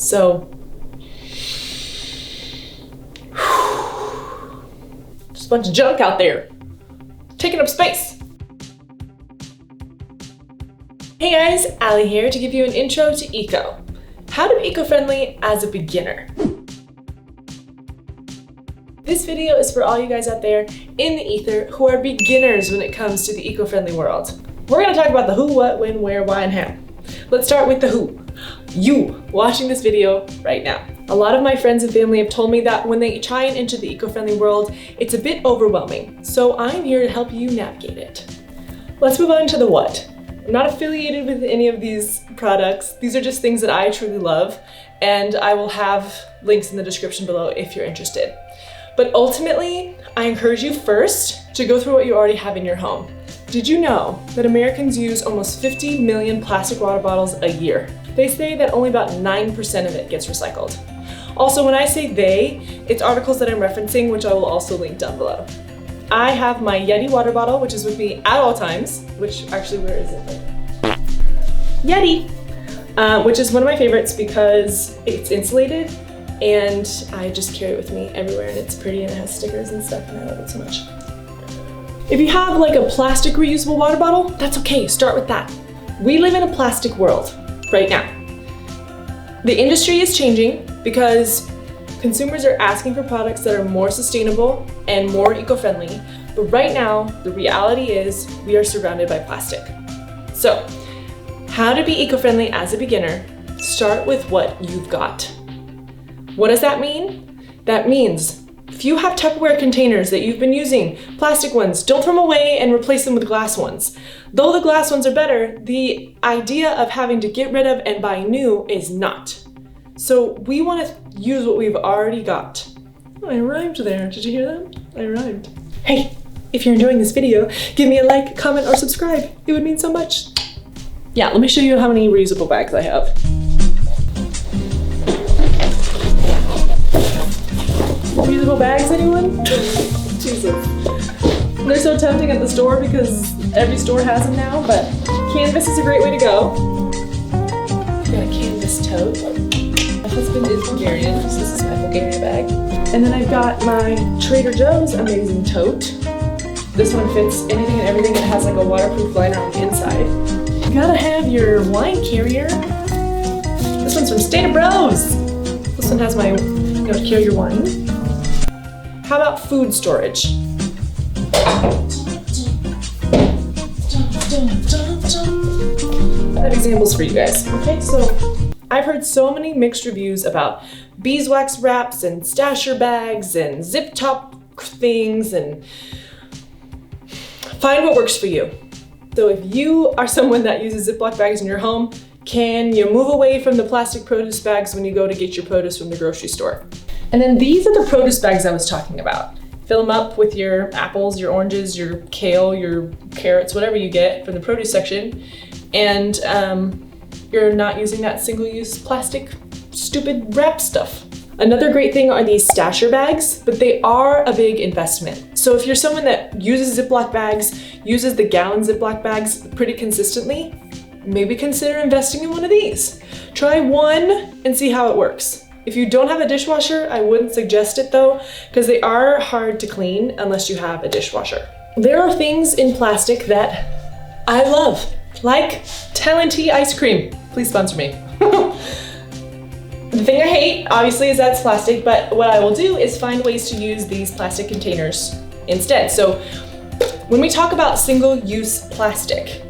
So, just a bunch of junk out there, taking up space. Hey guys, Allie here to give you an intro to eco. How to be eco-friendly as a beginner. This video is for all you guys out there in the ether who are beginners when it comes to the eco-friendly world. We're gonna talk about the who, what, when, where, why, and how. Let's start with the who. You watching this video right now. A lot of my friends and family have told me that when they try and enter the eco-friendly world, it's a bit overwhelming. So I'm here to help you navigate it. Let's move on to the what. I'm not affiliated with any of these products. These are just things that I truly love, and I will have links in the description below if you're interested. But ultimately, I encourage you first to go through what you already have in your home. Did you know that Americans use almost 50 million plastic water bottles a year? They say that only about 9% of it gets recycled. Also, when I say they, it's articles that I'm referencing, which I will also link down below. I have my Yeti water bottle, which is with me at all times, which actually, where is it? Yeti! Which is one of my favorites because it's insulated and I just carry it with me everywhere, and it's pretty and it has stickers and stuff, and I love it so much. If you have like a plastic reusable water bottle, that's okay, start with that. We live in a plastic world right now. The industry is changing because consumers are asking for products that are more sustainable and more eco-friendly, but right now, the reality is we are surrounded by plastic. So, how to be eco-friendly as a beginner, start with what you've got. What does that mean? That means if you have Tupperware containers that you've been using, plastic ones, don't throw them away and replace them with glass ones. Though the glass ones are better, the idea of having to get rid of and buy new is not. So we want to use what we've already got. Oh, I rhymed there. Did you hear that? I rhymed. Hey, if you're enjoying this video, give me a like, comment, or subscribe. It would mean so much. Yeah, let me show you how many reusable bags I have. Reusable bags, anyone? Jesus. They're so tempting at the store because every store has them now, but canvas is a great way to go. I've got a canvas tote. My husband is Bulgarian, so this is my Bulgaria bag. And then I've got my Trader Joe's amazing tote. This one fits anything and everything. It has like a waterproof liner on the inside. You gotta have your wine carrier. This one's from State of Bros. This one has my, you know, to carry your wine. How about food storage? I have examples for you guys. Okay, so I've heard so many mixed reviews about beeswax wraps and stasher bags and zip top things, and find what works for you. So if you are someone that uses Ziploc bags in your home, can you move away from the plastic produce bags when you go to get your produce from the grocery store? And then these are the produce bags I was talking about. Fill them up with your apples, your oranges, your kale, your carrots, whatever you get from the produce section. And you're not using that single-use plastic, stupid wrap stuff. Another great thing are these stasher bags, but they are a big investment. So if you're someone that uses Ziploc bags, uses the gallon Ziploc bags pretty consistently, maybe consider investing in one of these. Try one and see how it works. If you don't have a dishwasher, I wouldn't suggest it though, because they are hard to clean unless you have a dishwasher. There are things in plastic that I love, like TALENTI ice cream. Please sponsor me. The thing I hate, obviously, is that it's plastic, but what I will do is find ways to use these plastic containers instead. So when we talk about single-use plastic,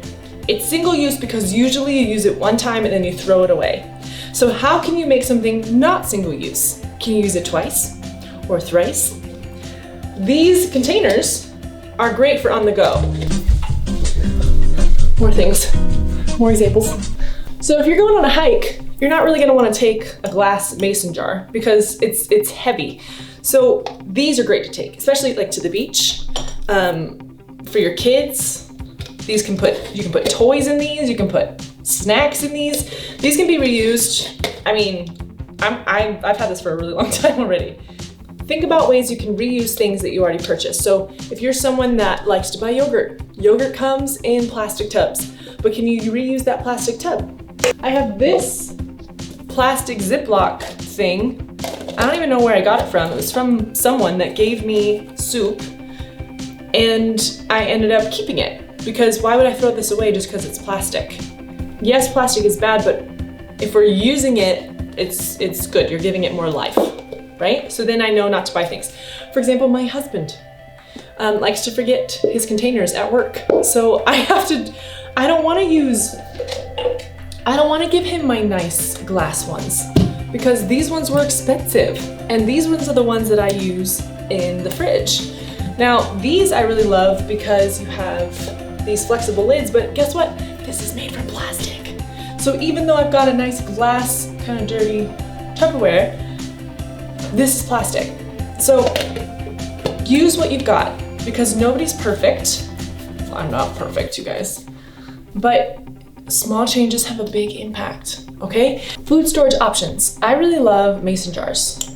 it's single-use because usually you use it one time and then you throw it away. So how can you make something not single-use? Can you use it twice or thrice? These containers are great for on the go. More things, more examples. So if you're going on a hike, you're not really gonna wanna take a glass mason jar because it's heavy. So these are great to take, especially like to the beach. For your kids, you can put toys in these, you can put snacks in these. These can be reused. I mean, I've had this for a really long time already. Think about ways you can reuse things that you already purchased. So if you're someone that likes to buy yogurt, yogurt comes in plastic tubs, but can you reuse that plastic tub? I have this plastic Ziploc thing. I don't even know where I got it from. It was from someone that gave me soup, and I ended up keeping it because why would I throw this away just because it's plastic? Yes, plastic is bad, but if we're using it, it's good. You're giving it more life, right? So then I know not to buy things. For example, my husband likes to forget his containers at work. So I don't want to give him my nice glass ones because these ones were expensive and these ones are the ones that I use in the fridge. Now, these I really love because you have these flexible lids, but guess what? This is made from plastic. So even though I've got a nice glass, kind of dirty Tupperware, this is plastic. So use what you've got because nobody's perfect. Well, I'm not perfect, you guys. But small changes have a big impact, okay? Food storage options. I really love mason jars.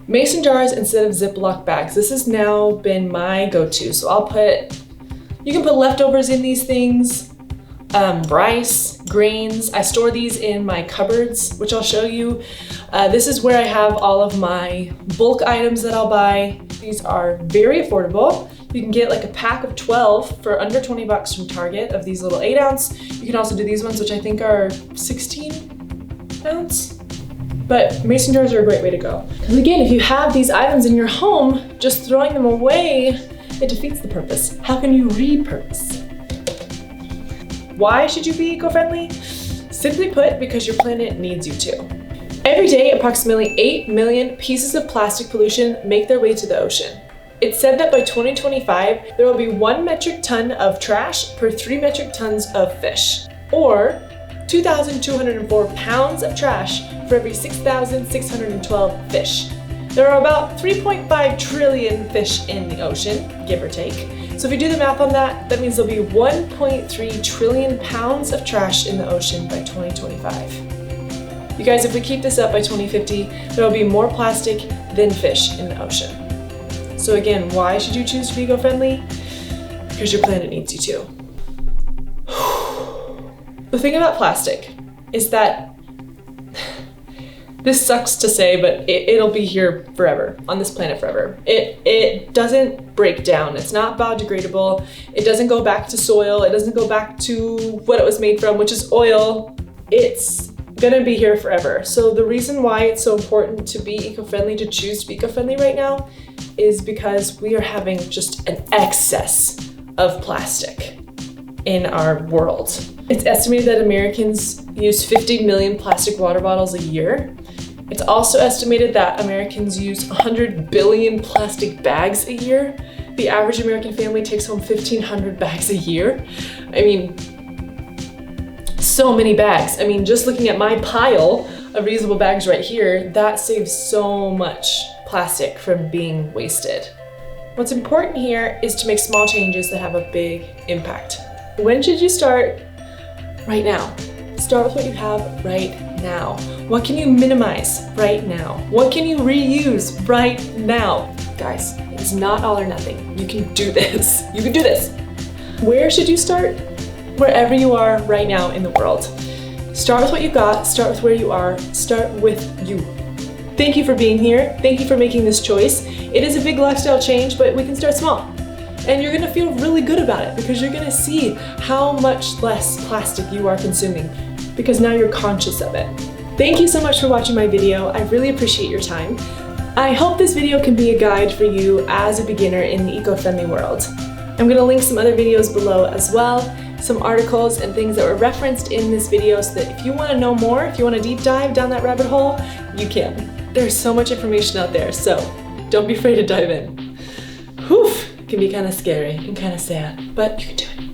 Mason jars instead of Ziploc bags. This has now been my go-to. So you can put leftovers in these things, rice, grains. I store these in my cupboards, which I'll show you. This is where I have all of my bulk items that I'll buy. These are very affordable. You can get like a pack of 12 for under 20 bucks from Target of these little 8 ounce. You can also do these ones, which I think are 16 ounce. But mason jars are a great way to go. Because again, if you have these items in your home, just throwing them away, it defeats the purpose. How can you repurpose? Why should you be eco-friendly? Simply put, because your planet needs you to. Every day, approximately 8 million pieces of plastic pollution make their way to the ocean. It's said that by 2025, there will be 1 metric ton of trash per 3 metric tons of fish, or 2,204 pounds of trash for every 6,612 fish. There are about 3.5 trillion fish in the ocean, give or take. So if you do the math on that, that means there'll be 1.3 trillion pounds of trash in the ocean by 2025. You guys, if we keep this up by 2050, there will be more plastic than fish in the ocean. So again, why should you choose to be eco-friendly? Because your planet needs you to. The thing about plastic is that this sucks to say, but it'll be here forever, on this planet forever. It doesn't break down. It's not biodegradable. It doesn't go back to soil. It doesn't go back to what it was made from, which is oil. It's gonna be here forever. So the reason why it's so important to be eco-friendly, to choose to be eco-friendly right now, is because we are having just an excess of plastic in our world. It's estimated that Americans use 50 million plastic water bottles a year. It's also estimated that Americans use 100 billion plastic bags a year. The average American family takes home 1,500 bags a year. I mean, so many bags. I mean, just looking at my pile of reusable bags right here, that saves so much plastic from being wasted. What's important here is to make small changes that have a big impact. When should you start? Right now. Start with what you have right now. What can you minimize right now? What can you reuse right now? Guys, it's not all or nothing. You can do this. You can do this. Where should you start? Wherever you are right now in the world. Start with what you've got. Start with where you are. Start with you. Thank you for being here. Thank you for making this choice. It is a big lifestyle change, but we can start small. And you're gonna feel really good about it because you're gonna see how much less plastic you are consuming because now you're conscious of it. Thank you so much for watching my video. I really appreciate your time. I hope this video can be a guide for you as a beginner in the eco-friendly world. I'm gonna link some other videos below as well, some articles and things that were referenced in this video so that if you wanna know more, if you wanna deep dive down that rabbit hole, you can. There's so much information out there, so don't be afraid to dive in. Whew, it can be kind of scary and kind of sad, but you can do it.